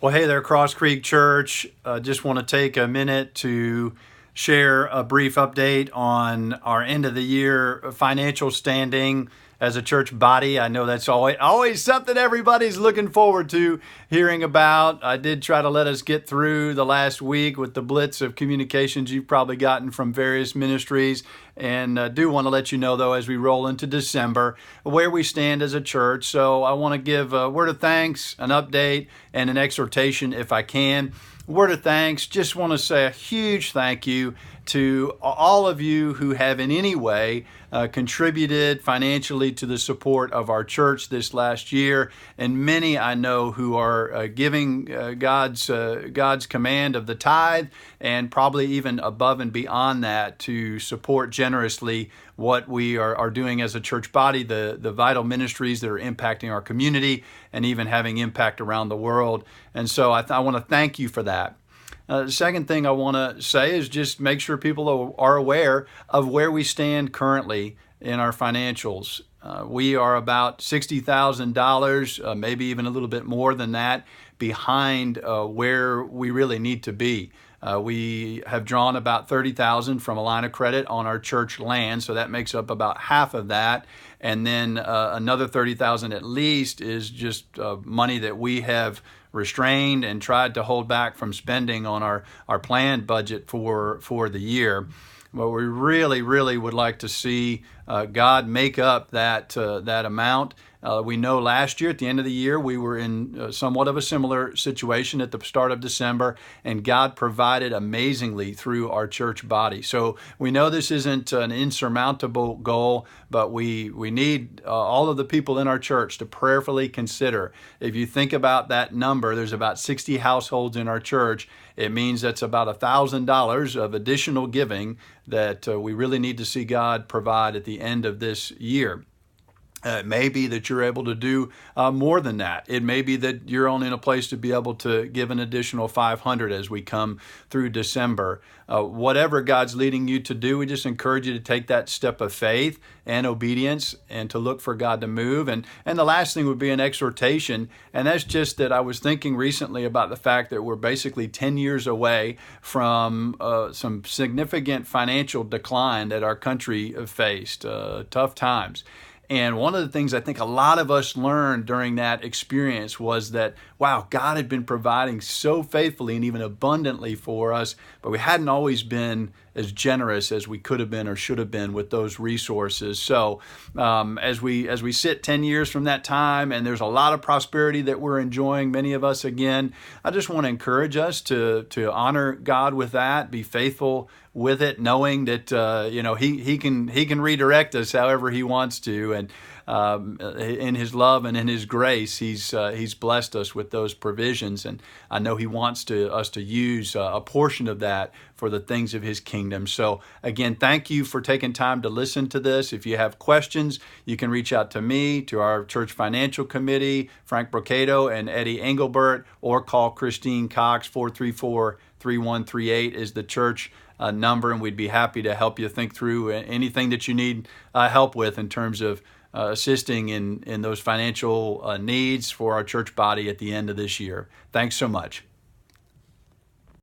Well, hey there, Cross Creek Church. Just want to take a minute to share a brief update on our end of the year financial standing as a church body. I know that's always something everybody's looking forward to hearing about. I did try to let us get through the last week with the blitz of communications you've probably gotten from various ministries, and do want to let you know, though, as we roll into December, where we stand as a church. So I want to give a word of thanks, an update, and an exhortation if I can. Word of thanks, just want to say a huge thank you to all of you who have in any way contributed financially to the support of our church this last year, and many I know who are giving God's command of the tithe, and probably even above and beyond that to support generously what we are doing as a church body, the vital ministries that are impacting our community and even having impact around the world. And so I want to thank you for that. The second thing I want to say is just make sure people are aware of where we stand currently in our financials. We are about $60,000, maybe even a little bit more than that, behind where we really need to be. We have drawn about $30,000 from a line of credit on our church land, so that makes up about half of that. And then another $30,000 at least is just money that we have restrained and tried to hold back from spending on our planned budget for the year. But we really, really would like to see God make up that amount. We know last year, at the end of the year, we were in somewhat of a similar situation at the start of December, and God provided amazingly through our church body. So we know this isn't an insurmountable goal, but we need all of the people in our church to prayerfully consider. If you think about that number, there's about 60 households in our church. It means that's about $1,000 of additional giving that we really need to see God provide at the end of this year. It may be that you're able to do more than that. It may be that you're only in a place to be able to give an additional $500 as we come through December. Whatever God's leading you to do, we just encourage you to take that step of faith and obedience and to look for God to move. And the last thing would be an exhortation, and that's just that I was thinking recently about the fact that we're basically 10 years away from some significant financial decline that our country faced, tough times. And one of the things I think a lot of us learned during that experience was that, wow, God had been providing so faithfully and even abundantly for us, but we hadn't always been as generous as we could have been or should have been with those resources. So as we sit 10 years from that time, and there's a lot of prosperity that we're enjoying, many of us again, I just want to encourage us to honor God with that, be faithful with it, knowing that he can redirect us however he wants to, and in his love and in his grace, he's blessed us with those provisions, and I know he wants us to use a portion of that for the things of his kingdom. So again, thank you for taking time to listen to this. If you have questions, you can reach out to me, to our church financial committee, Frank Brocato and Eddie Engelbert, or call Christine Cox. 434-3138 is the church number, and we'd be happy to help you think through anything that you need help with in terms of assisting in those financial needs for our church body at the end of this year. Thanks so much.